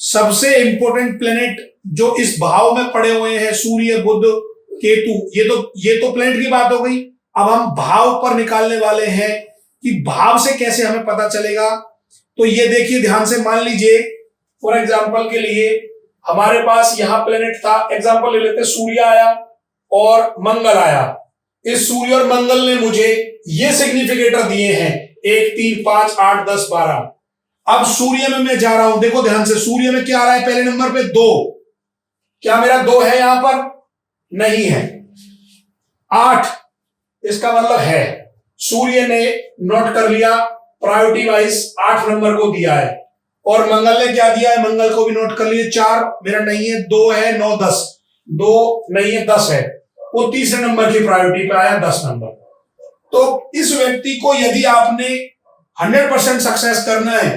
सबसे important planet जो इस भाव में पड़े हुए हैं, सूर्य, बुध, केतु, ये तो प्लेनेट की बात हो गई। अब हम भाव पर निकालने वाले हैं कि भाव से कैसे हमें पता चलेगा। तो ये देखिए ध्यान से, मान लीजिए फॉर एग्जांपल के लिए हमारे पास यहां प्लेनेट था, एग्जांपल ले लेते हैं, सूर्य आया और मंगल आया। इस सूर्य और मंगल ने मुझे ये सिग्निफिकेटर दिए हैं 1, 3, 5, 8, 10, 12। अब सूर्य में मैं जा रहा हूं, देखो ध्यान से, सूर्य में क्या आ रहा है पहले नंबर पे 2। क्या मेरा 2 है यहां पर? नहीं है। 8, इसका मतलब है सूर्य ने नोट कर लिया, प्रायोरिटी वाइज 8 नंबर को दिया है। और मंगल ने क्या दिया है? मंगल को भी नोट कर लिए, 4 मेरा नहीं है, 2 है, 9, 10, 2 नहीं है, 10 है। वो तीसरे नंबर की प्रायोरिटी पे आया, 10 नंबर। तो इस व्यक्ति को यदि आपने 100% सक्सेस करना है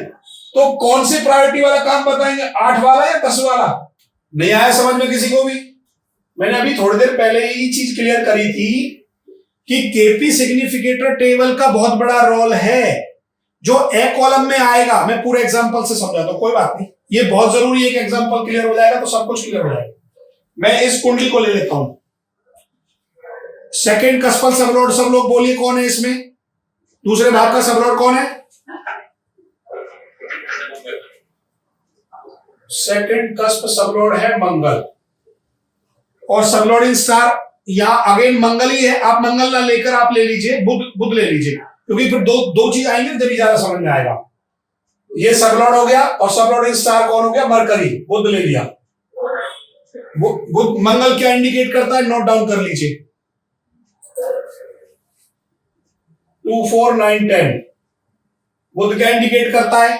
तो कौन सी प्रायोरिटी वाला काम बताएंगे, 8 वाला या 10 वाला? नहीं आया समझ में किसी को भी? मैंने अभी थोड़ी देर पहले ये चीज क्लियर करी थी कि केपी सिग्निफिकेटर टेबल का बहुत बड़ा रोल है जो ए कॉलम में आएगा। मैं पूरे एग्जांपल से समझाता हूं, कोई बात नहीं, ये बहुत जरूरी है कि एग्जांपल क्लियर हो जाएगा तो सब कुछ क्लियर हो जाएगा। मैं इस कुंडली को ले लेता हूं, सेकंड कस्पल सबलॉर्ड, सब लोग बोलिए कौन है इसमें? दूसरे भाग का सबलॉर्ड कौन है? सेकंड कस्प सबलॉर्ड है मंगल, और सबलॉर्ड इन स्टार या अगेन मंगल ही है। आप मंगल ना लेकर आप ले लीजिए, बुध ले लीजिए, क्योंकि फिर दो चीज आएंगे जब ज्यादा समझ में आएगा। ये सबलॉर्ड हो गया, और सबलॉर्ड इन स्टार कौन हो गया? मरकरी, बुध ले लिया। बुध मंगल क्या इंडिकेट करता है? नोट डाउन कर लीजिए, 2, 4, 9, 10। बुध क्या इंडिकेट करता है?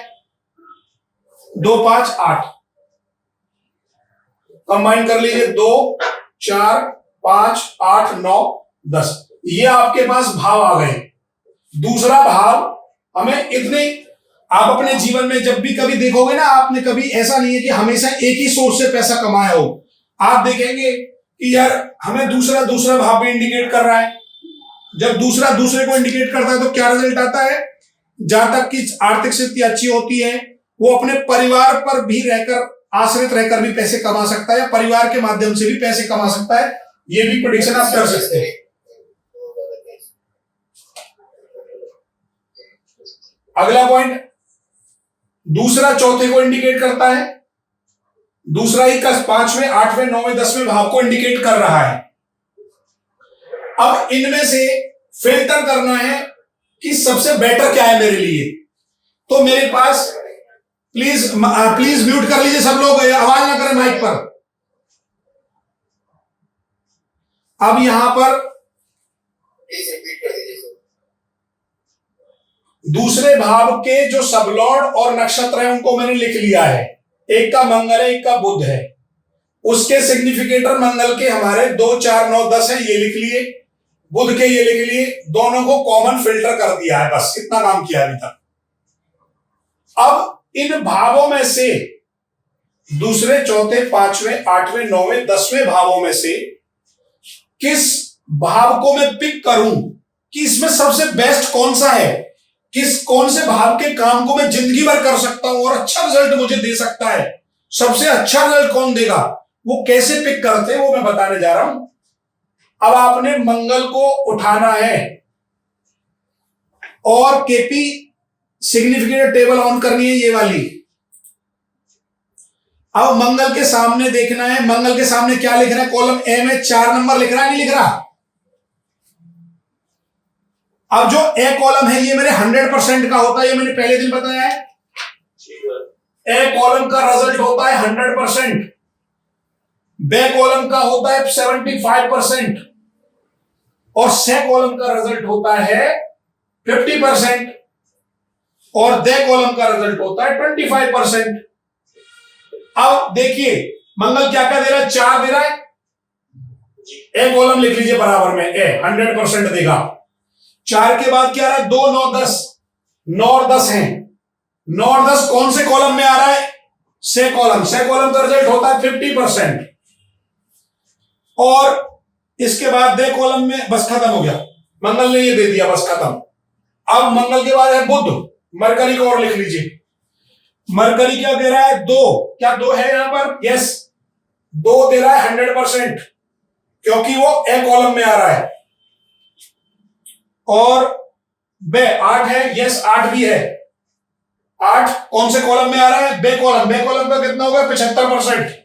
2, 5, 8। कंबाइन कर लीजिए, 2, 4, 5, 8, 9, 10। ये आपके पास भाव आ गए। दूसरा भाव हमें इतने, आप अपने जीवन में जब भी कभी देखोगे ना, आपने कभी ऐसा नहीं है कि हमेशा एक ही सोर्स से पैसा कमाया हो। आप देखेंगे कि यार हमें दूसरा भाव भी इंडिकेट कर रहा है। जब दूसरा दूसरे को इंडिकेट करता है तो क्या रिजल्ट आता है? जहां तक की आर्थिक स्थिति अच्छी होती है, वो अपने परिवार पर भी रहकर, आश्रित रहकर भी पैसे कमा सकता है, या परिवार के माध्यम से भी पैसे कमा सकता है। ये भी प्रेडिक्शन आप कर सकते हैं। अगला पॉइंट, दूसरा चौथे को इंडिकेट करता है, दूसरा ही का 5वें, 8वें, 9वें, 10वें भाव को इंडिकेट कर रहा है। अब इनमें से फिल्टर करना है कि सबसे बेटर क्या है मेरे लिए। तो मेरे पास, प्लीज म्यूट कर लीजिए सब लोग, आवाज ना करें माइक पर। अब यहां पर दूसरे भाव के जो सबलॉर्ड और नक्षत्र हैं उनको मैंने लिख लिया है। एक का मंगल है, एक का बुध है। उसके सिग्निफिकेटर मंगल के हमारे 2, 4, 9, 10 है, ये लिख लिए। बुध के ये लिख लिए, दोनों को कॉमन फिल्टर कर दिया है, बस इतना काम किया अभी तक। अब इन भावों में से दूसरे, चौथे, 5वें, 8वें, 9वें, 10वें भावों में से किस भाव को मैं पिक करूं कि इसमें सबसे बेस्ट कौन सा है, कौन से भाव के काम को मैं जिंदगी भर कर सकता हूं और अच्छा रिजल्ट मुझे दे सकता है, सबसे अच्छा रिजल्ट कौन देगा, वो कैसे पिक करते हैं वो मैं बताने जा रहा हूं। अब आपने मंगल को उठाना है और केपी सिग्निफिकेटर टेबल ऑन करनी है, ये वाली। अब मंगल के सामने देखना है, मंगल के सामने क्या लिख रहा है? कॉलम ए में 4 नंबर लिख रहा है, नहीं लिख रहा? अब जो ए कॉलम है ये मेरे 100% का होता है, ये मैंने पहले दिन बताया है। ए कॉलम का रिजल्ट होता है 100%, बे कॉलम का होता है 75%, और से कॉलम का रिजल्ट होता है 50%, और दे कॉलम का रिजल्ट होता है 25%। अब देखिए मंगल क्या क्या दे रहा है? 4 दे रहा है। ए कॉलम लिख लीजिए बराबर में, ए 100% देगा। 4 के बाद क्या आ रहा है? 2, 9, 10, 9 और 10 है। 9 और 10 कौन से कॉलम में आ रहा है? से कॉलम। से कॉलम का रिजल्ट होता है 50%, और इसके बाद दे कॉलम में बस खत्म हो गया, मंगल ने ये दे दिया, बस खत्म। अब मंगल के बाद है बुध, मरकरी को और लिख लीजिए। मरकरी क्या दे रहा है? 2। क्या 2 है यहां पर? यस, 2 दे रहा है 100%, क्योंकि वो ए कॉलम में आ रहा है। और बे 8 है, यस 8 भी है। 8 कौन से कॉलम में आ रहा है? बे कॉलम। बे कॉलम का कितना होगा? 75%।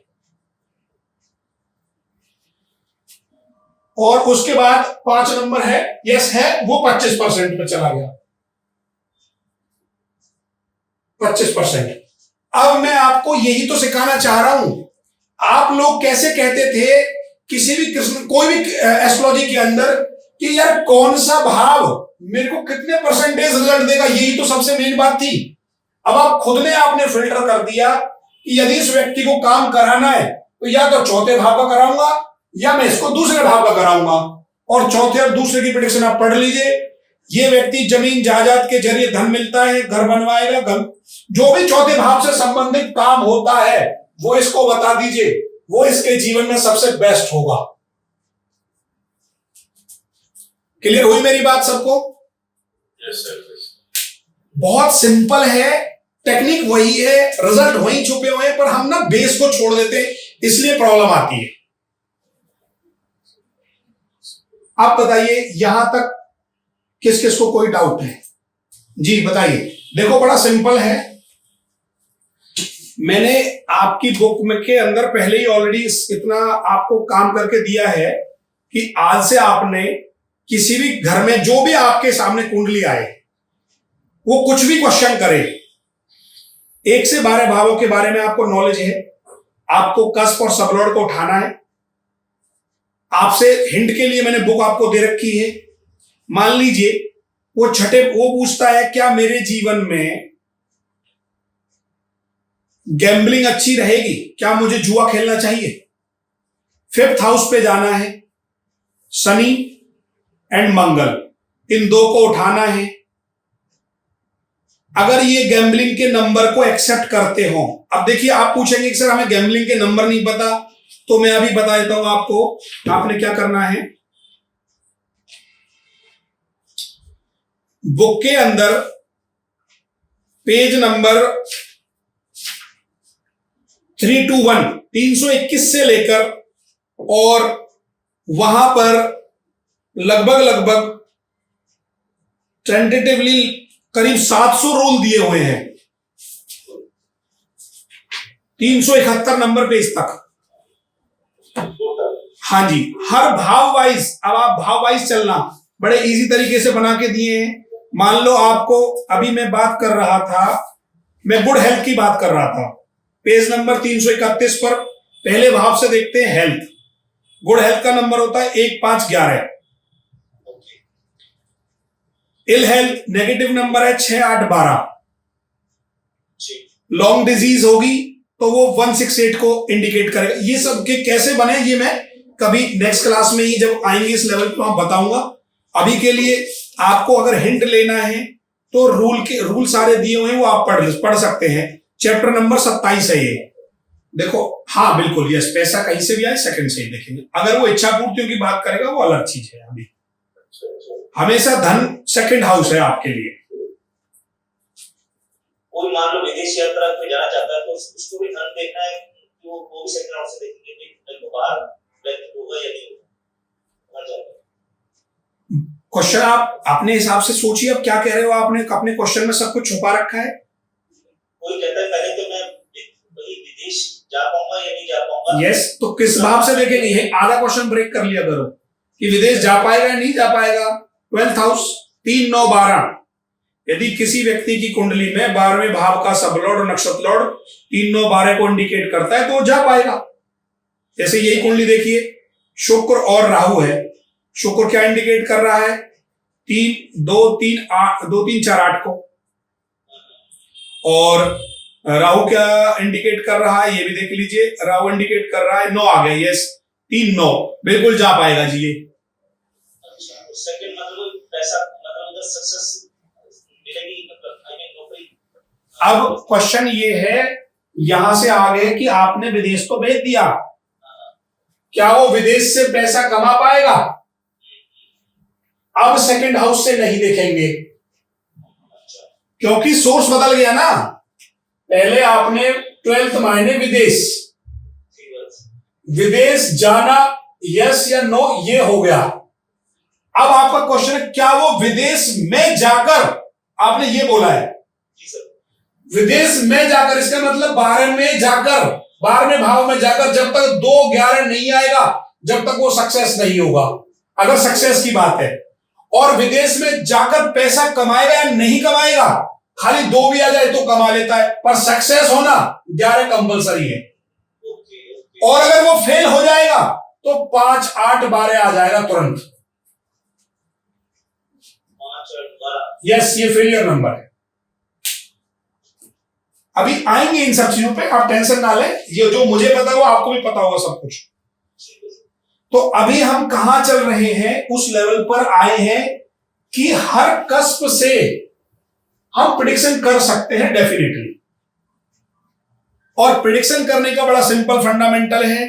और उसके बाद 5 नंबर है, यस है, वो 25% पे चला गया। 25%। अब मैं आपको यही तो सिखाना चाह रहा हूं। आप लोग कैसे कहते थे किसी भी किस्म, कोई भी एस्ट्रोलॉजी के अंदर, कि यार कौन सा भाव मेरे को कितने परसेंटेज रिजल्ट देगा, यही तो सबसे मेन बात थी। अब आप खुद ने आपने फिल्टर कर दिया कि यदि इस व्यक्ति को काम कराना है तो या तो चौथे भाव का कराऊंगा या मैं इसको दूसरे भाव का कराऊंगा। और चौथे और दूसरे की प्रेडिक्शन आप पढ़ लीजिए। ये व्यक्ति जमीन जायदाद के जरिए धन मिलता है, घर बनवाएगा, जो भी चौथे भाव से संबंधित काम होता है वो इसको बता दीजिए, वो इसके जीवन में सबसे बेस्ट होगा। क्लियर हुई मेरी बात सबको? Yes sir. बहुत सिंपल है, टेक्निक वही है, रिजल्ट वही छुपे हुए हैं, पर हम ना बेस को छोड़ देते हैं, इसलिए प्रॉब्लम आती है। आप बताइए यहां तक किस किस को कोई डाउट है? जी बताइए। देखो बड़ा सिंपल है, मैंने आपकी बुक में के अंदर पहले ही ऑलरेडी इतना आपको काम करके दिया है कि आज से आपने किसी भी घर में जो भी आपके सामने कुंडली आए, वो कुछ भी क्वेश्चन करे, 1 से 12 भावों के बारे में आपको नॉलेज है, आपको कस्प और सबलॉर्ड को उठाना है। आपसे हिंट के लिए मैंने बुक आपको दे रखी है। मान लीजिए वो वो पूछता है क्या मेरे जीवन में गैम्बलिंग अच्छी रहेगी, क्या मुझे जुआ खेलना चाहिए? 5th हाउस पे जाना है, शनि एंड मंगल, इन 2 को उठाना है। अगर ये गैम्बलिंग के नंबर को एक्सेप्ट करते हो, अब देखिए आप पूछेंगे कि सर हमें गैम्बलिंग के नंबर नहीं पता, तो मैं अभी बता देता हूं आपको। आपने क्या करना है, बुक के अंदर पेज नंबर 321 321 से लेकर और वहां पर लगभग टेंटेटिवली करीब 700 रूल दिए हुए हैं, 371 नंबर पेज तक। हाँ जी, हर भाव वाइज, अब आप भाव वाइज चलना, बड़े इजी तरीके से बना के दिए हैं। मान लो आपको, अभी मैं बात कर रहा था, मैं गुड हेल्थ की बात कर रहा था, पेज नंबर 331 पर पहले भाव से देखते हैं हेल्थ। गुड हेल्थ का नंबर होता है 1 5 11। इल हेल्थ नेगेटिव नंबर है 6 8 12। लॉन्ग डिजीज होगी तो वो 168 को इंडिकेट करेगा। ये सब के कैसे बने ये मैं कभी नेक्स्ट क्लास में ही जब आएंगे इस लेवल पे वहां बताऊंगा। अभी के लिए आपको अगर हिंट लेना है तो रूल सारे दिए हुए हैं, वो आप पढ़ सकते हैं। चैप्टर नंबर 27 है ये, देखो। हाँ बिल्कुल, यस, पैसा कहीं से भी आए सेकंड से ही देखेंगे। अगर वो इच्छा पूर्तियों की बात करेगा वो अलग चीज है। अभी हमेशा धन सेकंड हाउस है आपके लिए। कोई मान लो विदेश यात्रा पे जाना चाहता है तो उसको भी धन देखना है, वो भी सेकंड हाउस से देखेंगे कि बाहर बेनिफिट होगा या नहीं होगा। क्वेश्चन आप अपने हिसाब से सोचिए, अब क्या कह रहे हो आपने, अपने क्वेश्चन में सब कुछ छुपा रखा है। कोई कहता है पहले तो मैं विदेश जा पाऊंगा या नहीं जा पाऊंगा। यस, तो किस भाव से देखेंगे, ये आधा क्वेश्चन ब्रेक कर लिया करो कि विदेश जा पाएगा या नहीं जा पाएगा। 12th हाउस 3 9 12, यदि किसी व्यक्ति की कुंडली में 12वें भाव का सबलॉर्ड और नक्षत्र लॉर्ड 3 9 12 को इंडिकेट करता है तो वो जा पाएगा। जैसे यही कुंडली देखिए, शुक्र और राहु है। शुक्र क्या इंडिकेट कर रहा है? 3 2 3 8 2 3 4 8 को। और राहु क्या इंडिकेट कर रहा है, ये भी देख लीजिए, राहु इंडिकेट कर रहा है 9 आ गया। यस, 3 9 बिल्कुल जा पाएगा जी ये। सेकंड मतलब पैसा, मतलब सक्सेस मिलेगी, मतलब आई मीन नौकरी। अब क्वेश्चन ये है, यहां से आगे कि आपने विदेश तो भेज दिया, क्या वो विदेश से पैसा कमा पाएगा? अब सेकंड हाउस से नहीं देखेंगे, क्योंकि सोर्स बदल गया ना। पहले आपने 12th मायने विदेश, थ्री वर्ड्स। विदेश जाना, यस या नो, ये हो गया। अब आपका क्वेश्चन है क्या वो विदेश में जाकर, आपने ये बोला है जी सर। विदेश में जाकर, इसका मतलब 12 में जाकर, 12वें भाव में जाकर, जब तक 2-11 नहीं आएगा जब तक वो सक्सेस नहीं होगा, अगर सक्सेस की बात है। और विदेश में जाकर पैसा कमाएगा या नहीं कमाएगा, खाली 2 भी आ जाए तो कमा लेता है, पर सक्सेस होना 11 कंपलसरी है। और अगर वो फेल हो जाएगा तो 5, 8, 12 आ जाएगा तुरंत। 5, 8, 12। यस, ये फेलियर नंबर है। अभी आएंगे इन सब चीजों पे, आप टेंशन ना लें, ये जो मुझे पता है वो आपको भी पता होगा सब कुछ। तो अभी हम कहां चल रहे हैं, उस लेवल पर आए हैं कि हर कस्प से हम प्रिडिक्शन कर सकते हैं डेफिनेटली। और प्रिडिक्शन करने का बड़ा सिंपल फंडामेंटल है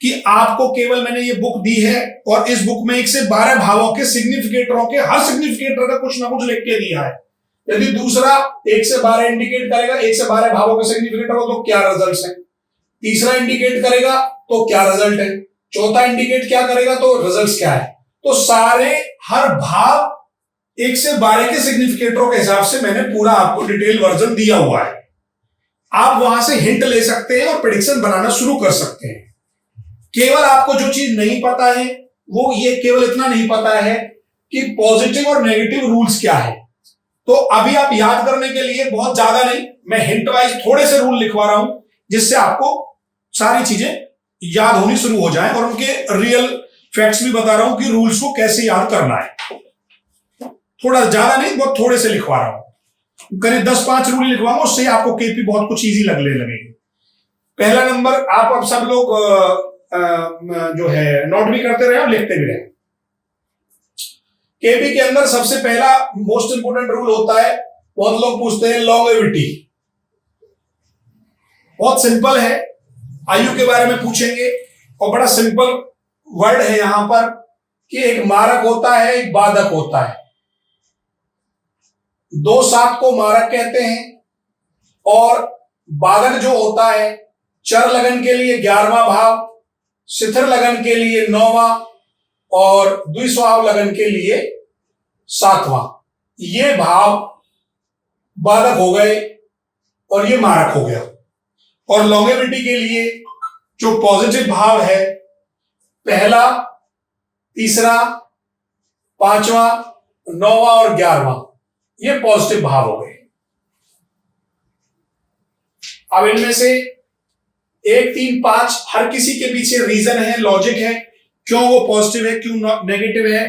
कि आपको केवल मैंने ये बुक दी है और इस बुक में 1 से 12 भावों के सिग्निफिकेटरों के, हर सिग्निफिकेटर का कुछ ना कुछ लिख के दिया है। यदि दूसरा 1 से 12 इंडिकेट करेगा, 1 से 12 भावों के सिग्निफिकेटर हो तो क्या रिजल्ट है, तीसरा इंडिकेट करेगा तो क्या रिजल्ट है, चौथा इंडिकेट क्या करेगा तो रिजल्ट क्या है। तो सारे हर भाव 1 से 12 के सिग्निफिकेटरों के हिसाब से मैंने पूरा आपको डिटेल वर्जन दिया हुआ है। आप वहां से हिंट ले सकते हैं और प्रेडिक्शन बनाना शुरू कर सकते हैं। केवल आपको जो चीज नहीं पता है वो ये केवल इतना नहीं पता है कि पॉजिटिव और नेगेटिव रूल्स क्या है। तो अभी आप याद करने के लिए बहुत ज्यादा नहीं, मैं हिंट वाइज थोड़े से रूल लिखवा रहा हूं जिससे आपको सारी चीजें याद होनी शुरू हो जाए, और उनके रियल फैक्ट्स भी बता रहा हूं कि रूल्स को कैसे याद करना है। थोड़ा ज्यादा नहीं, बहुत थोड़े से लिखवा रहा हूं, करीब 10-5 रूल लिखवाऊंगा, उससे आपको केपी बहुत कुछ इजी लगने लगेगी। पहला नंबर, आप अब सब लोग जो है नोट भी करते रहे और लिखते भी रहे। केपी के अंदर सबसे पहला मोस्ट इंपोर्टेंट रूल होता है, बहुत लोग पूछते हैं लॉन्गेविटी। बहुत सिंपल है, आयु के बारे में पूछेंगे और बड़ा सिंपल वर्ड है यहां पर कि एक मारक होता है, एक बाधक होता है। 2-7 को मारक कहते हैं और बाधक जो होता है चर लगन के लिए 11वां भाव, शिथिर लगन के लिए 9वां और द्विस्वाव लगन के लिए 7वां। ये भाव बाधक हो गए और ये मारक हो गया। और लॉन्गेविटी के लिए जो पॉजिटिव भाव है, पहला, तीसरा, 5वां, 9वां और 11वां, ये पॉजिटिव भाव हो गए। अब इनमें से 1, 3, 5 हर किसी के पीछे रीजन है, लॉजिक है, क्यों वो पॉजिटिव है, क्यों नेगेटिव है।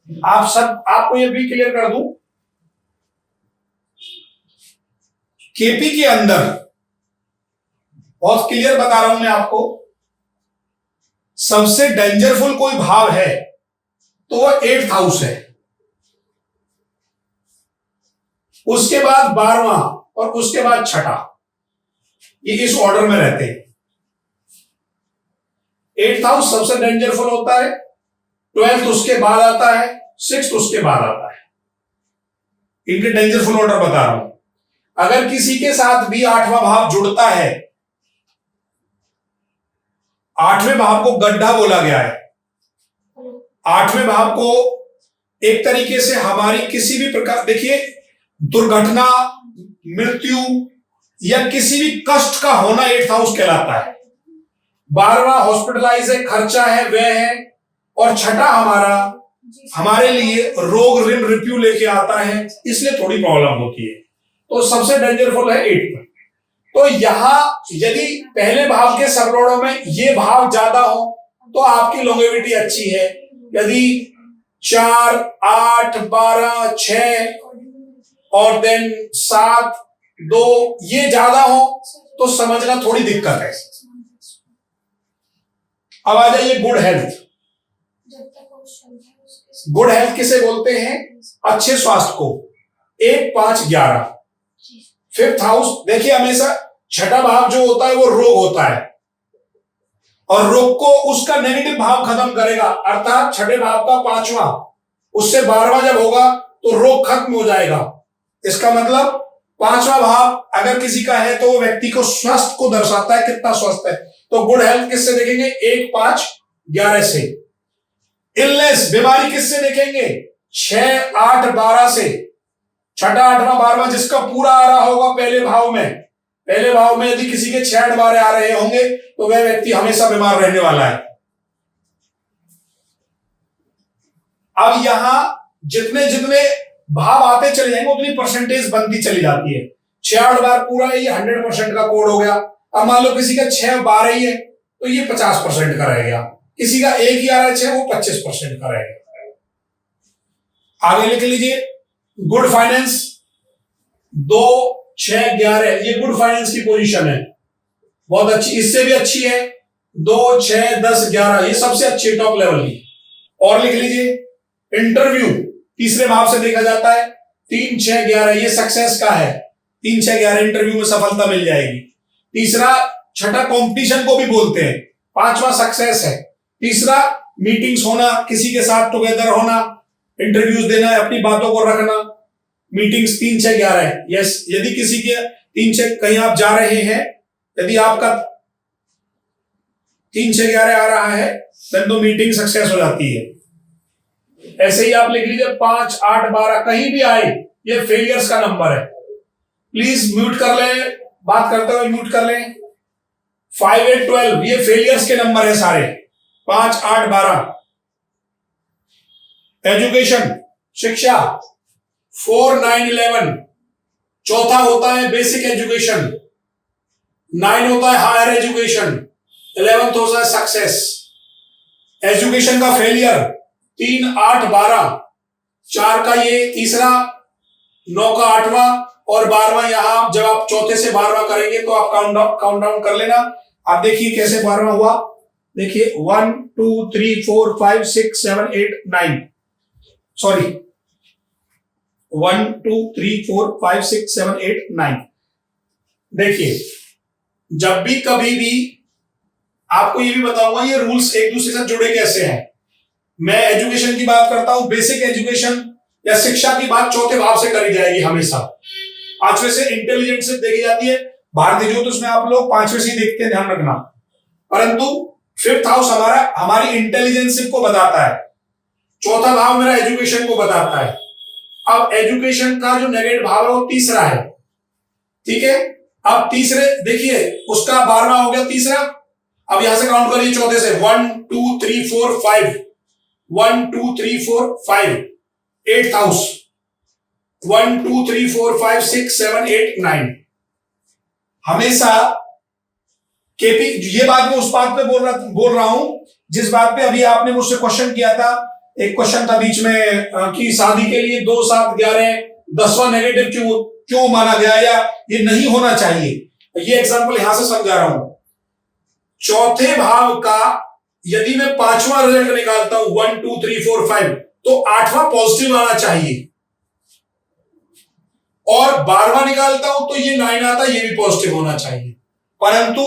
आपको ये भी क्लियर कर दूं, केपी के अंदर बहुत क्लियर बता रहा हूं मैं आपको, सबसे डेंजरफुल कोई भाव है तो वो 8th हाउस है, उसके बाद 12वां और उसके बाद 6ठा, ये इस ऑर्डर में रहते हैं। 8th हाउस सबसे डेंजरफुल होता है, 12th उसके बाद आता है, 6th उसके बाद आता है। इनके डेंजरफुल ऑर्डर बता रहा हूं। अगर किसी के साथ भी 8वां भाव जुड़ता है, 8वें भाव को गड्ढा बोला गया है। 8वें भाव को एक तरीके से हमारी किसी भी प्रकार, देखिए, दुर्घटना, मृत्यु या किसी भी कष्ट का होना 8th हाउस कहलाता है। 12वां हॉस्पिटलाइज है, खर्चा है, व्यय है, और 6ठा हमारे लिए रोग, ऋण, रिप्यू लेके आता है, इसलिए थोड़ी प्रॉब्लम होती है। तो सबसे डेंजरफुल है 8th। तो यहां यदि पहले भाव के सबलॉर्डों में ये भाव ज्यादा हो तो आपकी लॉन्गेविटी अच्छी है। यदि 4, 8, 12, 6 और देन 7, 2 ये ज्यादा हो तो समझना थोड़ी दिक्कत है। अब आ जाइए गुड हेल्थ। गुड हेल्थ किसे बोलते हैं? अच्छे स्वास्थ्य को। 1, 5, 11 5th हाउस। देखिए, हमेशा 6ठा भाव जो होता है वो रोग होता है, और रोग को उसका नेगेटिव भाव खत्म करेगा, अर्थात 6ठे भाव का 5वां उससे 12वां जब होगा तो रोग खत्म हो जाएगा। इसका मतलब पांचवा भाव अगर किसी का है तो वो व्यक्ति को स्वस्थ को दर्शाता है, कितना स्वस्थ है। तो गुड हेल्थ किससे देखेंगे? 1, 5, 11 से। इलनेस बीमारी किससे देखेंगे? 6, 8, 12 से। छठा, आठवां, 12वां जिसका पूरा आ रहा होगा पहले भाव में, पहले भाव में यदि किसी के 6 12 आ रहे होंगे तो वह व्यक्ति हमेशा बीमार रहने वाला है। अब यहां जितने जितने भाव आते चले जाएंगे उतनी परसेंटेज बनती चली जाती है। 6 8 बार पूरा है, ये 100% का कोड हो गया। अब मान लो किसी का 6 12 ही है तो ये 50% का रह गया। किसी का एक ही आ रहा है 6, वो 25% का रह गया। आगे लिख लीजिए गुड फाइनेंस 2, 6, 11, ये गुड फाइनेंस की पोजीशन है, बहुत अच्छी, इससे भी अच्छी है 2, 6, 10, 11, ये सबसे अच्छी टॉप लेवल की। और लिख लीजिए इंटरव्यू तीसरे भाव से देखा जाता है 3, 6, 11, ये सक्सेस का है। 3, 6, 11 इंटरव्यू में सफलता मिल जाएगी। तीसरा, छठा कंपटीशन को भी बोलते हैं। पांचवा सक्सेस है। तीसरा मीटिंग्स होना, किसी के साथ टुगेदर होना, इंटरव्यूज देना, अपनी बातों को रखना, मीटिंग्स 3, 6, 11 है। यस, यदि किसी के 3, 6 कहीं आप जा रहे हैं, यदि आपका 3, 6, 11 आ रहा है तो मीटिंग सक्सेस हो जाती है। ऐसे ही आप लिख लीजिए 5, 8, 12 कहीं भी आए, ये फेलियर्स का नंबर है। प्लीज म्यूट कर लें, बात करते हुए म्यूट कर लें। 5, 8, 12 ये फेलियर्स के नंबर है सारे। 5, 8, 12 एजुकेशन शिक्षा 4, 9, 11 चौथा होता है बेसिक एजुकेशन, 9 होता है हायर एजुकेशन, 11th होता है सक्सेस। एजुकेशन का फेलियर 3, 8, 12, 4 का ये तीसरा, 9 का 8वां और 12वां। यहां जब आप चौथे से 12वां करेंगे तो आप काउंट डाउन कर लेना। आप देखिए कैसे 12वां हुआ, देखिए 1, 2, 3, 4, 5, 6, 7, 8, 9, सॉरी 1, 2, 3, 4, 5, 6, 7, 8, 9। देखिए जब भी कभी भी आपको ये भी बताऊंगा ये रूल्स एक दूसरे से जुड़े कैसे हैं। मैं एजुकेशन की बात करता हूं, बेसिक एजुकेशन या शिक्षा की बात चौथे भाव से करी जाएगी हमेशा। 5वें से इंटेलिजेंस से देखी जाती है। भारतीय ज्योतिष में आप लोग 5वें से देखते हैं, ध्यान रखना। परंतु 5th हाउस हमारी इंटेलिजेंस को बताता है, चौथा भाव मेरा एजुकेशन को बताता है। अब एजुकेशन का जो नेगेटिव भाव है वो तीसरा है, ठीक है। अब तीसरे देखिए उसका 12वां हो गया तीसरा। अब यहां से काउंट करिए चौथे से 1, 2, 3, 4, 5, 1, 2, 3, 4, 5, 8th हाउस 1, 2, 3, 4, 5, 6, 7, 8, 9। हमेशा केपी, ये बात मैं उस बात पे बोल रहा हूं जिस बात पे अभी आपने मुझसे क्वेश्चन किया था। एक क्वेश्चन था बीच में कि शादी के लिए 2, 7, 11 10वां नेगेटिव क्यों माना गया या ये नहीं होना चाहिए। ये एग्जांपल यहां से समझा रहा हूं। चौथे भाव का यदि मैं 5वां रिजल्ट निकालता हूं 1, 2, 3, 4, 5 तो 8वां पॉजिटिव आना चाहिए, और 12वां निकालता हूं तो ये 9 आता, ये भी पॉजिटिव होना चाहिए। परंतु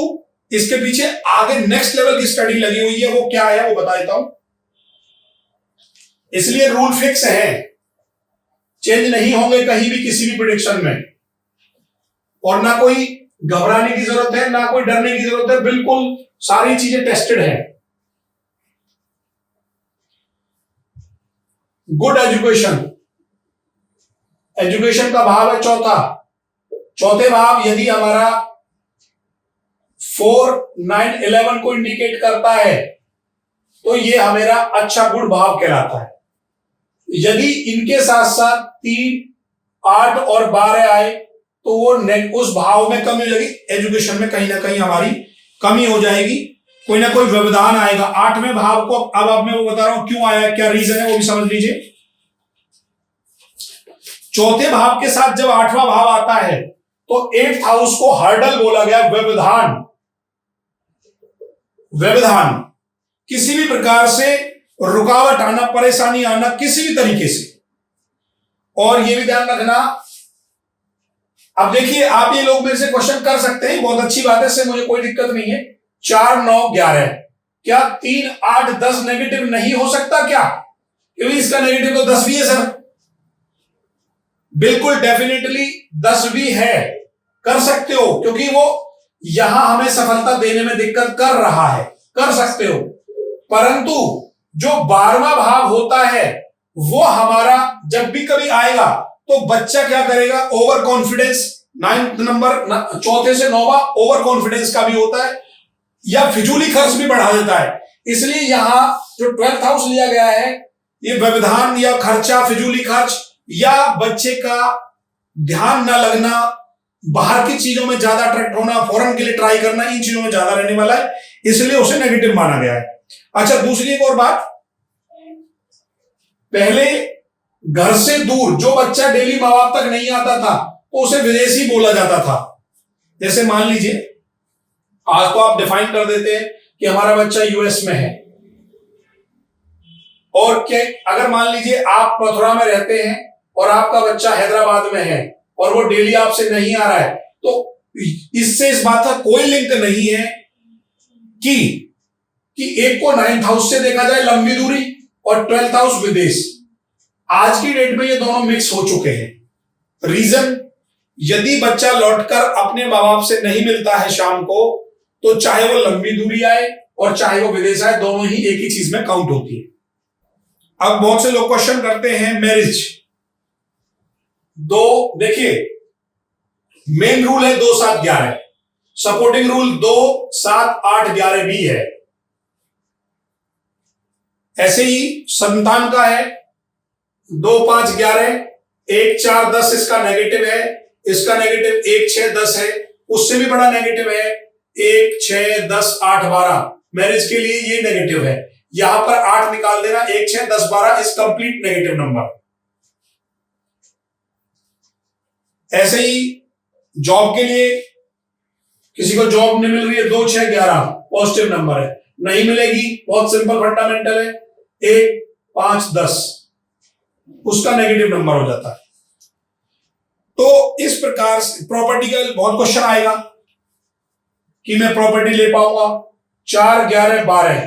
इसके पीछे आगे नेक्स्ट लेवल की स्टडी लगी हुई है, वो क्या है वो बता देता हूं। इसलिए रूल फिक्स है, चेंज नहीं होंगे कहीं भी किसी भी प्रेडिक्शन में, और ना कोई घबराने की जरूरत है ना कोई डरने की जरूरत है, बिल्कुल सारी चीजें टेस्टेड है। गुड एजुकेशन, एजुकेशन का भाव है चौथा। चौथे भाव यदि हमारा 4, 9, 11 को इंडिकेट करता है तो ये हमारा अच्छा गुड भाव कहलाता है। यदि इनके साथ साथ 3, 8 और 12 आए तो वो उस भाव में कमी हो जाएगी, एजुकेशन में कहीं ना कहीं हमारी कमी हो जाएगी, कोई ना कोई व्यवधान आएगा। 8वें भाव को अब मैं वो बता रहा हूं क्यों आया, क्या रीजन है वो भी समझ लीजिए। चौथे भाव के साथ जब 8वां भाव आता है तो 8th हाउस को हर्डल बोला गया, व्यवधान। व्यवधान किसी भी प्रकार से रुकावट आना, परेशानी आना किसी भी तरीके से। और ये भी ध्यान रखना, अब देखिए आप ये लोग मेरे से क्वेश्चन कर सकते हैं, बहुत अच्छी बात है, इससे मुझे कोई दिक्कत नहीं है। 4, 9, 11 क्या 3, 8, 10 नेगेटिव नहीं हो सकता क्या? क्योंकि इसका नेगेटिव तो 10 भी है सर। बिल्कुल डेफिनेटली 10 भी है, कर सकते हो, क्योंकि वो यहां हमें सफलता देने में दिक्कत कर रहा है, कर सकते हो। परंतु जो 12वां भाव होता है वो हमारा जब भी कभी आएगा तो बच्चा क्या करेगा, ओवर कॉन्फिडेंस, 9th नंबर, चौथे से 9वां ओवर कॉन्फिडेंस का भी होता है, या फिजूली खर्च भी बढ़ा देता है। इसलिए यहां जो 12th हाउस लिया गया है, ये व्यवधान या खर्चा, फिजूली खर्च, या बच्चे का ध्यान न लगना, बाहर की चीजों में ज्यादा अट्रैक्ट होना, फॉरेन के लिए ट्राई करना, इन चीजों में ज्यादा रहने वाला है, इसलिए उसे नेगेटिव माना गया है। अच्छा, दूसरी एक और बात, पहले घर से दूर जो बच्चा डेली माँ बाप तक नहीं आता था तो उसे विदेशी बोला जाता था। जैसे मान लीजिए आज तो आप डिफाइन कर देते हैं कि हमारा बच्चा यूएस में है, और क्या अगर मान लीजिए आप मथुरा में रहते हैं और आपका बच्चा हैदराबाद में है और वो डेली आपसे नहीं आ रहा है, तो इससे इस बात का कोई लिंक नहीं है कि एक को 9th हाउस से देखा जाए लंबी दूरी और 12th हाउस विदेश। आज की डेट में ये दोनों मिक्स हो चुके हैं। रीजन, यदि बच्चा लौटकर अपने माँ बाप से नहीं मिलता है शाम को, तो चाहे वो लंबी दूरी आए और चाहे वो विदेश आए, दोनों ही एक ही चीज में काउंट होती है। अब बहुत से लोग क्वेश्चन करते हैं मैरिज, देखिए मेन रूल है 2, 7, 11, सपोर्टिंग रूल 2, 7, 8, 11 भी है। ऐसे ही संतान का है 2, 5, 11, 1, 4, 10 इसका नेगेटिव है, इसका नेगेटिव 1, 6, 10 है, उससे भी बड़ा नेगेटिव है 1, 6, 10, 8, 12। मैरिज के लिए ये नेगेटिव है, यहां पर 8 निकाल देना, 1, 6, 10, 12 इज कंप्लीट नेगेटिव नंबर। ऐसे ही जॉब के लिए किसी को जॉब नहीं मिल रही है, 2, 6, 11 पॉजिटिव नंबर है, नहीं मिलेगी, बहुत सिंपल फंडामेंटल है, 1, 5, 10 उसका नेगेटिव नंबर हो जाता है। तो इस प्रकार से प्रॉपर्टी का बहुत क्वेश्चन आएगा कि मैं प्रॉपर्टी ले पाऊंगा, 4, 11, 12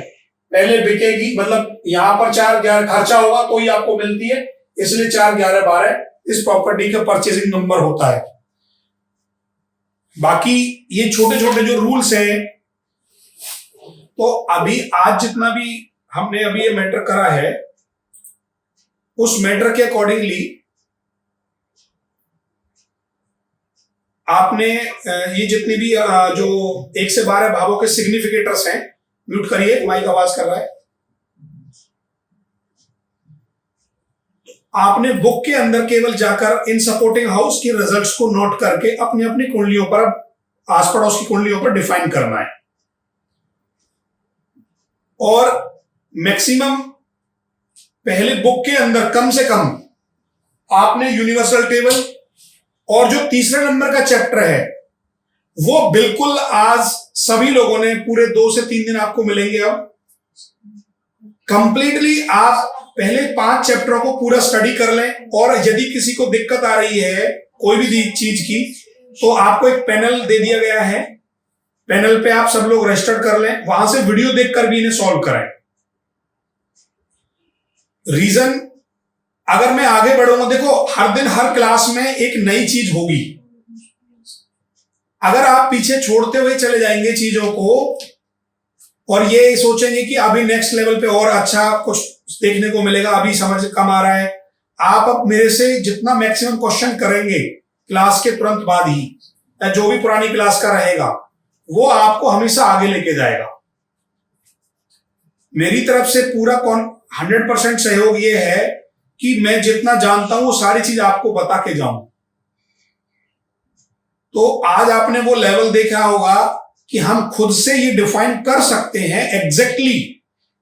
पहले बिकेगी, मतलब यहां पर 4, 11 खर्चा होगा तो ही आपको मिलती है, इसलिए 4, 11, 12 इस प्रॉपर्टी का परचेसिंग नंबर होता है। बाकी ये छोटे छोटे जो रूल्स हैं, तो अभी आज जितना भी हमने अभी ये मैटर करा है, उस मैटर के अकॉर्डिंगली आपने ये जितनी भी जो 1 से 12 भावों के सिग्निफिकेटर्स हैं, म्यूट करिए, माइक आवाज कर रहा है। आपने बुक के अंदर केवल जाकर इन सपोर्टिंग हाउस के रिजल्ट्स को नोट करके अपनी अपनी कुंडलियों पर, आस पड़ोस की कुंडलियों पर डिफाइन करना है। और मैक्सिमम पहले बुक के अंदर कम से कम आपने यूनिवर्सल टेबल और जो तीसरे नंबर का चैप्टर है वो बिल्कुल आज सभी लोगों ने पूरे 2 से 3 दिन आपको मिलेंगे। अब कंप्लीटली आप पहले 5 चैप्टरों को पूरा स्टडी कर लें, और यदि किसी को दिक्कत आ रही है कोई भी चीज की, तो आपको एक पैनल दे दिया गया है, पैनल पे आप सब लोग रजिस्टर कर लें, वहां से वीडियो देखकर भी इन्हें सॉल्व करें। रीजन, अगर मैं आगे बढ़ूंगा, देखो हर दिन हर क्लास में एक नई चीज होगी। अगर आप पीछे छोड़ते हुए चले जाएंगे चीजों को और ये सोचेंगे कि अभी नेक्स्ट लेवल पे और अच्छा कुछ देखने को मिलेगा, अभी समझ कम आ रहा है, आप अब मेरे से जितना मैक्सिमम क्वेश्चन करेंगे क्लास के तुरंत बाद ही, या जो भी पुरानी क्लास का रहेगा, वो आपको हमेशा आगे लेके जाएगा। मेरी तरफ से पूरा 100% सहयोग ये है कि मैं जितना जानता हूं वो सारी चीज आपको बता के जाऊं। तो आज आपने वो लेवल देखा होगा कि हम खुद से ये डिफाइन कर सकते हैं एग्जैक्टली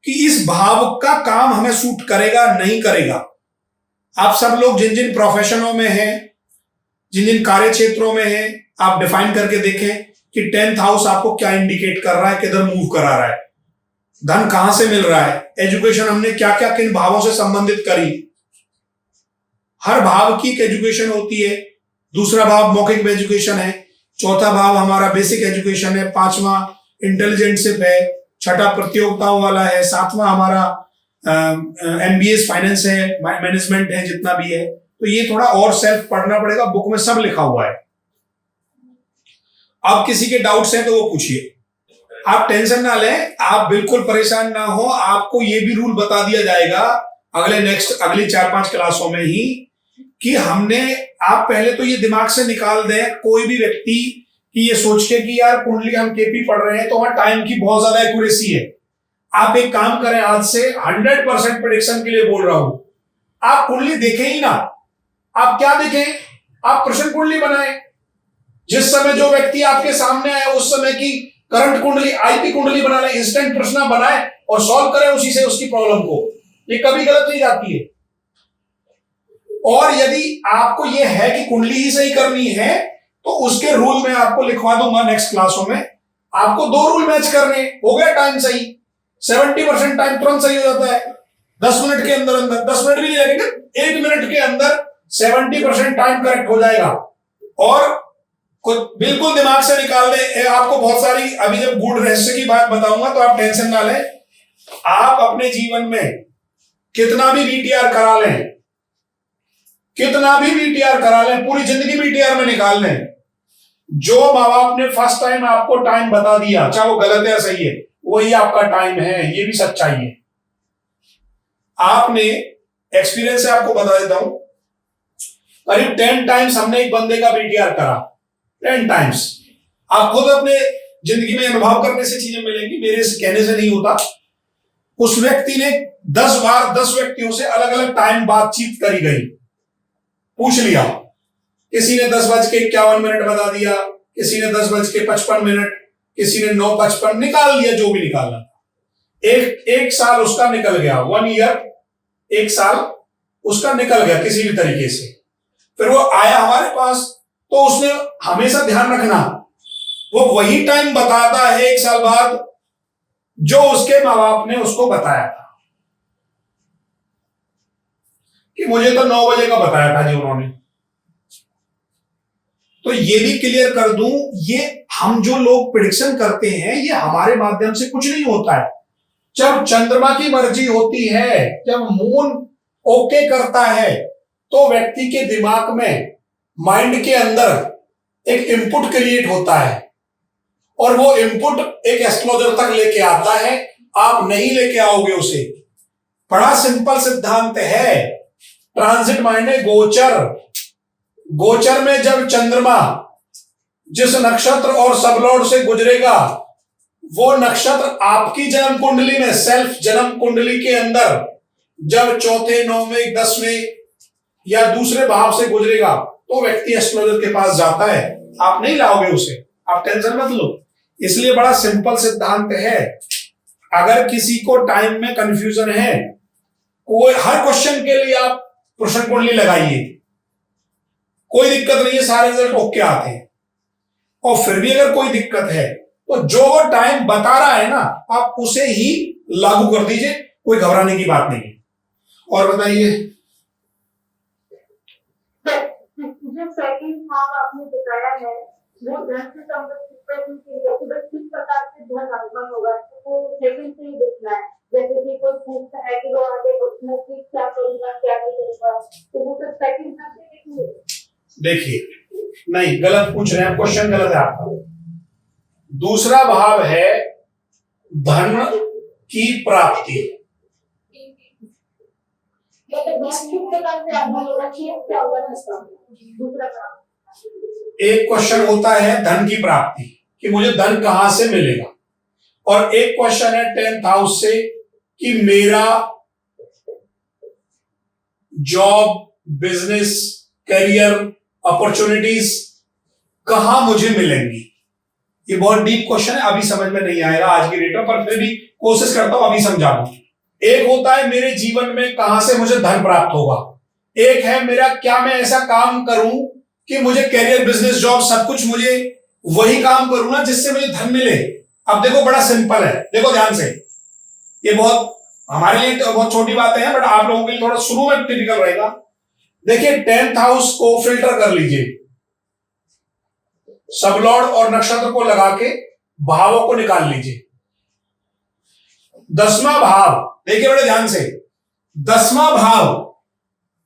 कि इस भाव का काम हमें सूट करेगा नहीं करेगा। आप सब लोग जिन जिन प्रोफेशनों में हैं, जिन जिन कार्य क्षेत्रों में हैं, आप डिफाइन करके देखें कि 10th हाउस आपको क्या इंडिकेट कर रहा है, किधर मूव करा रहा है, धन कहां से मिल रहा है, एजुकेशन हमने क्या क्या किन भावों से संबंधित करी। हर भाव की एक एजुकेशन होती है। दूसरा भाव मौखिक एजुकेशन है, चौथा भाव हमारा बेसिक एजुकेशन है, 5वां इंटेलिजेंटशिप है, 6ठा प्रतियोगिताओं वाला है, 7वां हमारा MBA फाइनेंस है, मैनेजमेंट है, जितना भी है, तो ये थोड़ा और सेल्फ पढ़ना पड़ेगा, बुक में सब लिखा हुआ है। अब किसी के डाउट्स हैं तो वो पूछिए। आप टेंशन ना लें, आप बिल्कुल परेशान ना हो। आपको ये भी रूल बता दिया जाएगा अगली 4-5 क्लासों में ही कि हमने, आप पहले तो ये दिमाग से निकाल दें कोई भी व्यक्ति कि ये सोच के कि यार कुंडली हम केपी पढ़ रहे हैं तो वहां टाइम की बहुत ज्यादा एक्यूरेसी है। आप एक काम करें, आज से 100% प्रेडिक्शन के लिए बोल रहा हूं, आप कुंडली देखें ही ना। आप क्या देखें, आप प्रश्न कुंडली बनाएं। जिस समय जो व्यक्ति आपके सामने आए उस समय की करंट कुंडली, आईपी कुंडली बना लें, इंस्टेंट प्रश्न बनाए और सॉल्व करें उसी से उसकी प्रॉब्लम को। ये कभी गलत नहीं जाती है। और यदि आपको ये है कि कुंडली ही सही करनी है तो उसके रूल मैं आपको लिखवा दूंगा नेक्स्ट क्लासों में। आपको 2 रूल मैच करने, हो गया टाइम सही। 70% टाइम तुरंत सही हो जाता है 10 मिनट के अंदर 10 मिनट भी नहीं लगेंगे, 1 मिनट के अंदर 70% टाइम करेक्ट हो जाएगा। और बिल्कुल दिमाग से निकाल दे। आपको बहुत सारी, अभी जब गूढ़ रहस्य की बात बताऊंगा तो आप टेंशन ना लें। आप अपने जीवन में कितना भी वीटीआर करा लें, पूरी जिंदगी वीटीआर में निकाल लें, जो माँ बाप ने फर्स्ट टाइम आपको टाइम बता दिया, चाहे वो गलत है या सही है, वही आपका टाइम है। ये भी सच्चाई है। आपने एक्सपीरियंस से आपको बता देता हूं, करीब 10 टाइम्स हमने एक बंदे का वीटीआर करा, 10 टाइम्स। आप खुद अपने जिंदगी में अनुभव करने से चीजें मिलेंगी, मेरे से कहने से नहीं होता। उस व्यक्ति ने 10 बार 10 व्यक्तियों से अलग अलग टाइम बातचीत करी गई, पूछ लिया। किसी ने 10:51 बता दिया, किसी ने 10:55, किसी ने 9:55, निकाल लिया जो भी निकालना था। एक साल उसका निकल गया, 1 ईयर, 1 साल उसका निकल गया किसी भी तरीके से। फिर वो आया हमारे पास तो उसने, हमेशा ध्यान रखना, वो वही टाइम बताता है 1 साल बाद जो उसके माँ बाप ने उसको बताया था। कि मुझे तो 9 बजे का बताया था जी उन्होंने। तो ये भी क्लियर कर दूं, ये हम जो लोग प्रेडिक्शन करते हैं ये हमारे माध्यम से कुछ नहीं होता है। जब चंद्रमा की मर्जी होती है, जब मून ओके करता है, तो व्यक्ति के दिमाग में, माइंड के अंदर एक इनपुट क्रिएट होता है और वो इनपुट एक एस्ट्रोलॉजर तक लेके आता है। आप नहीं लेके आओगे उसे। बड़ा सिंपल सिद्धांत है। ट्रांजिट माइंड है गोचर। गोचर में जब चंद्रमा जिस नक्षत्र और सबलॉर्ड से गुजरेगा, वो नक्षत्र आपकी जन्म कुंडली में, सेल्फ जन्म कुंडली के अंदर जब 4, 9, 10 या दूसरे भाव से गुजरेगा तो व्यक्ति एस्ट्रोलॉजर के पास जाता है। आप नहीं लाओगे उसे, आप टेंशन मत लो। इसलिए बड़ा सिंपल सिद्धांत है। अगर किसी को टाइम में कंफ्यूजन है, कोई हर क्वेश्चन के लिए आप प्रश्न कुंडली लगाइए, कोई दिक्कत नहीं है, सारे रिजल्ट ओके आते हैं। और फिर भी अगर कोई दिक्कत है तो जो वो टाइम बता रहा है ना, आप उसे ही लागू कर दीजिए, कोई घबराने की बात नहीं है। और बताइए। जो सेकंड भाव आपने बताया है वो धन से संबंधित किस प्रकार से धन आगमन होगा, तो वो सेकंड से ही देखना है। जैसे कि कोई पूछता है कि वो आगे बढ़ना की क्या करूंगा क्या नहीं करूंगा, तो वो तो सेकंड से देखिए। देखिए, नहीं, गलत पूछ रहे हैं, क्वेश्चन गलत है आपका। दूसरा भाव है धन की प्राप्ति। एक क्वेश्चन होता है धन की प्राप्ति कि मुझे धन कहां से मिलेगा, और एक क्वेश्चन है 10th हाउस से कि मेरा जॉब, बिजनेस, करियर, अपॉर्चुनिटीज कहां मुझे मिलेंगी। ये बहुत डीप क्वेश्चन है, अभी समझ में नहीं आएगा आज की डेट में, पर फिर भी कोशिश करता हूं अभी समझा दूं। एक होता है मेरे जीवन में कहां से मुझे धन प्राप्त होगा, एक है मेरा क्या मैं ऐसा काम करूं कि मुझे करियर, बिजनेस, जॉब सब कुछ मुझे वही काम करूं ना जिससे मुझे धन मिले। अब देखो बड़ा सिंपल है, देखो ध्यान से, ये बहुत हमारे लिए तो बहुत छोटी बातें हैं, बट आप लोगों के लिए थोड़ा शुरू में टिपिकल रहेगा। देखिए 10th हाउस को फिल्टर कर लीजिए, सबलॉर्ड और नक्षत्र को लगा के भावों को निकाल लीजिए। 10वां भाव देखिए बड़े ध्यान से, 10वां भाव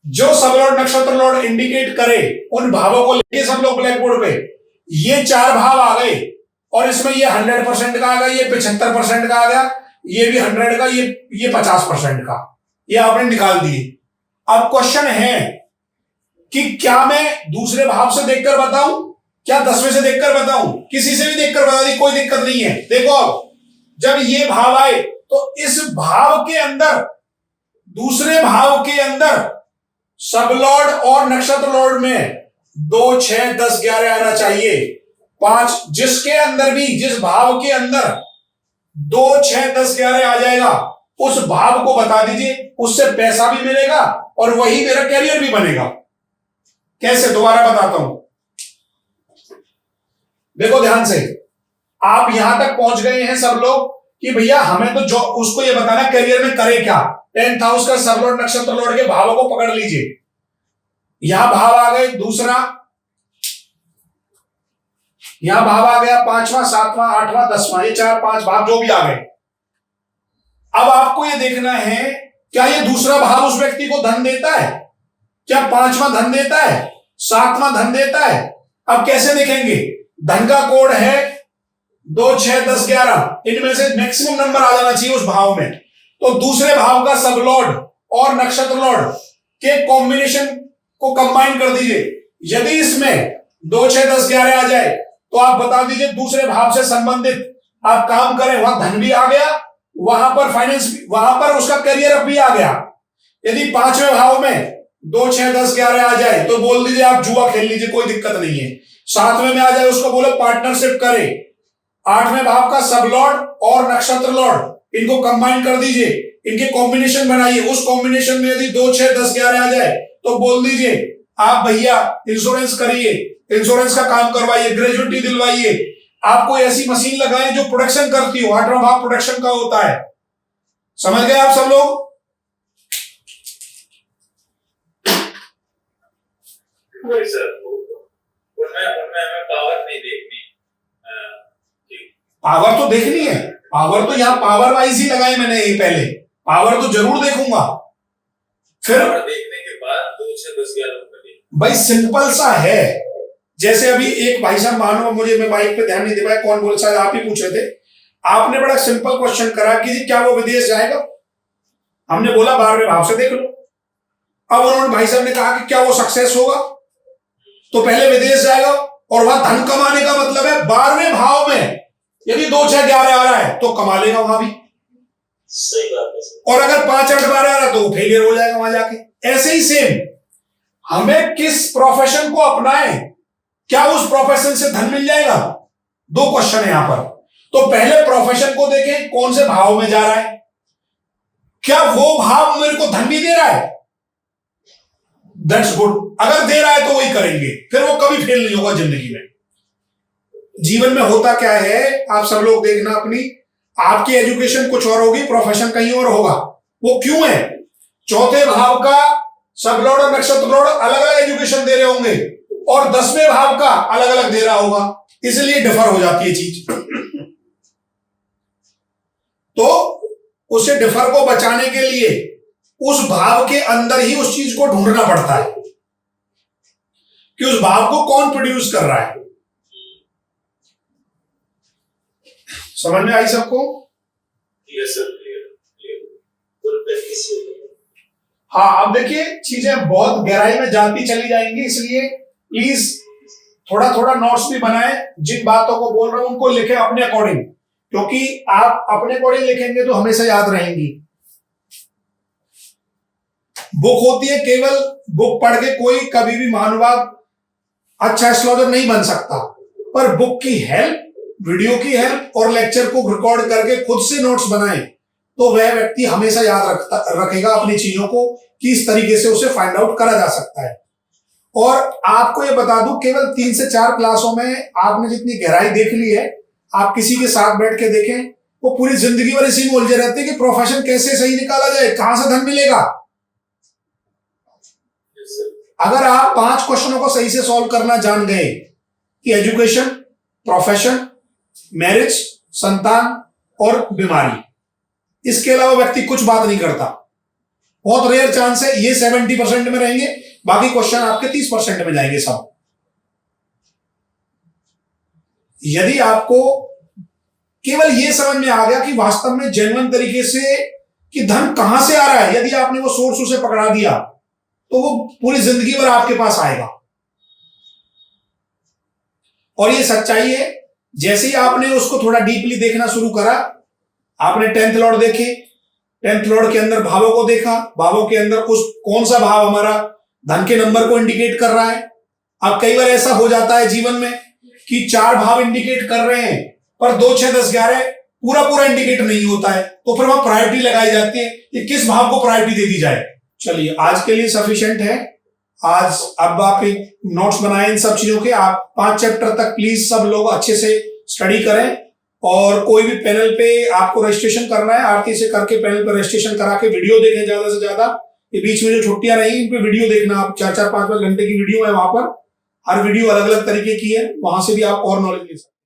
जो सब लॉर्ड नक्षत्र लॉर्ड इंडिकेट करे उन भावों को लेके सब लोग ब्लैक बोर्ड पे, ये 4 भाव आ गए और इसमें ये 100% का आ गया, ये 75% का आ गया, ये भी 100 का, ये 50% का, ये आपने निकाल दिए। अब क्वेश्चन है कि क्या मैं दूसरे भाव से देखकर बताऊं, क्या 10वें से देखकर बताऊं, किसी से भी देखकर बता दी, कोई दिक्कत नहीं है। देखो अब जब ये भाव आए तो इस भाव के अंदर, दूसरे भाव के अंदर सब लॉर्ड और नक्षत्र लॉर्ड में 2, 6, 10, 11 आना चाहिए। 5 जिसके अंदर भी, जिस भाव के अंदर 2, 6, 10, 11 आ जाएगा उस भाव को बता दीजिए, उससे पैसा भी मिलेगा और वही मेरा कैरियर भी बनेगा। कैसे, दोबारा बताता हूं, देखो ध्यान से। आप यहां तक पहुंच गए हैं सब लोग कि भैया हमें तो जो उसको ये बताना कैरियर में करे क्या। 10th हाउस का सब लॉर्ड नक्षत्र लॉर्ड के भावों को पकड़ लीजिए। यहां भाव आ गए दूसरा, यहां भाव आ गया 5वां, 7वां, 8वां, 10वां, ये 4, 5 भाव जो भी आ गए। अब आपको ये देखना है क्या ये दूसरा भाव उस व्यक्ति को धन देता है, क्या 5वां धन देता है, 7वां धन देता है। अब कैसे देखेंगे, धन का कोड है 2, 6, 10, 11, इनमें से मैक्सिमम नंबर आ जाना चाहिए उस भाव में। तो दूसरे भाव का सब लॉर्ड और नक्षत्र लॉर्ड के कॉम्बिनेशन को कंबाइन कर दीजिए। यदि इसमें 2, 6, 10, 11 आ जाए तो आप बता दीजिए दूसरे भाव से संबंधित आप काम करें, वहां धन भी आ गया, वहां पर फाइनेंस भी, वहां पर उसका करियर अब भी आ गया। यदि 5वें भाव में 2, 6, 10, 11 आ जाए तो बोल दीजिए आप जुआ खेल लीजिए, कोई दिक्कत नहीं है। 7वें में आ जाए उसको बोलो पार्टनरशिप करे। 8वें भाव का सब लॉर्ड और नक्षत्र लॉर्ड, इनको कंबाइन कर दीजिए, इनके कॉम्बिनेशन बनाइए। उस कॉम्बिनेशन में यदि 2, 6, 10, 11 आ जाए तो बोल दीजिए आप भैया इंश्योरेंस करिए, इंश्योरेंस का काम करवाइए, ग्रेजुएटी दिलवाइए, आप कोई ऐसी मशीन लगाएं जो प्रोडक्शन करती हो। 8वां भाव प्रोडक्शन का होता है। समझ गए आप सब लोग? सर उनमें हमें पावर नहीं देखनी, पावर तो देखनी है, पावर तो यहाँ पावर वाइज ही लगाई मैंने यही पहले, पावर तो जरूर देखूंगा। फिर देखने के बाद 2, 6, 10, 11 भाई सिंपल सा है। जैसे अभी एक भाई साहब, मानो मुझे, मैं माइक पे ध्यान नहीं दे पाया, कौन बोल, शायद आप ही पूछ रहे थे। आपने बड़ा सिंपल क्वेश्चन करा कि जी क्या वो विदेश जाएगा, हमने बोला 12वें भाव से देख लो। अब उन्होंने, भाई साहब ने कहा कि क्या वो सक्सेस होगा, तो पहले विदेश जाएगा और वहां धन कमाने का मतलब है 12वें भाव में यदि 2, 6, 11 आ रहा है तो कमा लेगा वहां भी। सही बात है। और अगर 5, 8, 12 आ रहा है तो वो फेलियर हो जाएगा वहां जाके। ऐसे ही सेम, हमें किस प्रोफेशन को अपनाएं, क्या उस प्रोफेशन से धन मिल जाएगा। 2 क्वेश्चन है यहां पर। तो पहले प्रोफेशन को देखें, कौन से भाव में जा रहा है, क्या वो भाव मेरे को धन भी दे रहा है, दैट्स गुड। अगर दे रहा है तो वही करेंगे, फिर वो कभी फेल नहीं होगा जिंदगी में। जीवन में होता क्या है, आप सब लोग देखना अपनी, आपकी एजुकेशन कुछ और होगी, प्रोफेशन कहीं और होगा। वो क्यों है, 4थे भाव का सब लॉर्ड और नक्षत्र लॉर्ड अलग अलग एजुकेशन दे रहे होंगे और 10वें भाव का अलग अलग दे रहा होगा, इसलिए डिफर हो जाती है चीज। तो उसे डिफर को बचाने के लिए उस भाव के अंदर ही उस चीज को ढूंढना पड़ता है कि उस भाव को कौन प्रोड्यूस कर रहा है। समझ में आई सबको? यस सर, हाँ, अब देखिए चीजें बहुत गहराई में जाती चली जाएंगी, इसलिए प्लीज थोड़ा थोड़ा नोट्स भी बनाएं। जिन बातों को बोल रहा हूं उनको लिखें अपने अकॉर्डिंग, क्योंकि आप अपने अकॉर्डिंग लिखेंगे तो हमेशा याद रहेंगी। बुक होती है, केवल बुक पढ़ के कोई कभी भी महानुभाव अच्छा एस्ट्रोलॉजर नहीं बन सकता, पर बुक की हेल्प, वीडियो की हेल्प और लेक्चर को रिकॉर्ड करके खुद से नोट्स बनाए तो वह व्यक्ति हमेशा याद रखेगा अपनी चीजों को कि इस तरीके से उसे फाइंड आउट करा जा सकता है। और आपको ये बता दूं, केवल 3 से 4 क्लासों में आपने जितनी गहराई देख ली है, आप किसी के साथ बैठ के देखें, वो पूरी जिंदगी भर इसी में उलझे रहते हैं कि प्रोफेशन कैसे सही निकाला जाए, कहां से धन मिलेगा। अगर आप 5 क्वेश्चनों को सही से सॉल्व करना जान गए कि एजुकेशन, प्रोफेशन, मैरिज, संतान और बीमारी, इसके अलावा व्यक्ति कुछ बात नहीं करता, बहुत रेयर चांस है, ये 70% में रहेंगे, बाकी क्वेश्चन आपके 30% में जाएंगे सब। यदि आपको केवल ये समझ में आ गया कि वास्तव में जेन्युइन तरीके से कि धन कहां से आ रहा है, यदि आपने वो सोर्स उसे पकड़ा दिया तो वो पूरी जिंदगी भर आपके पास आएगा। और ये सच्चाई है, जैसे ही आपने उसको थोड़ा डीपली देखना शुरू करा, आपने 10th लॉर्ड देखे, 10th लॉर्ड के अंदर भावों को देखा, भावों के अंदर उस कौन सा भाव हमारा धन के नंबर को इंडिकेट कर रहा है। अब कई बार ऐसा हो जाता है जीवन में कि 4 भाव इंडिकेट कर रहे हैं पर 2, 6, 10, 11 पूरा इंडिकेट नहीं होता है, तो फिर वहां प्रायोरिटी लगाई जाती है कि किस भाव को प्रायोरिटी दे दी जाए। चलिए आज के लिए सफिशिएंट है। आज अब आप एक नोट्स बनाएं इन सब चीजों के, आप 5 चैप्टर तक प्लीज सब लोग अच्छे से स्टडी करें। और कोई भी पैनल पे आपको रजिस्ट्रेशन करना है, आरती से करके पैनल पे रजिस्ट्रेशन करा के वीडियो देखें ज्यादा से ज्यादा। ये बीच में जो छुट्टियां रही इन पे वीडियो देखना, आप 4-4, 5-5 घंटे की वीडियो है वहां पर, हर वीडियो अलग अलग तरीके की है, वहां से भी आप और नॉलेज ले सकते हैं।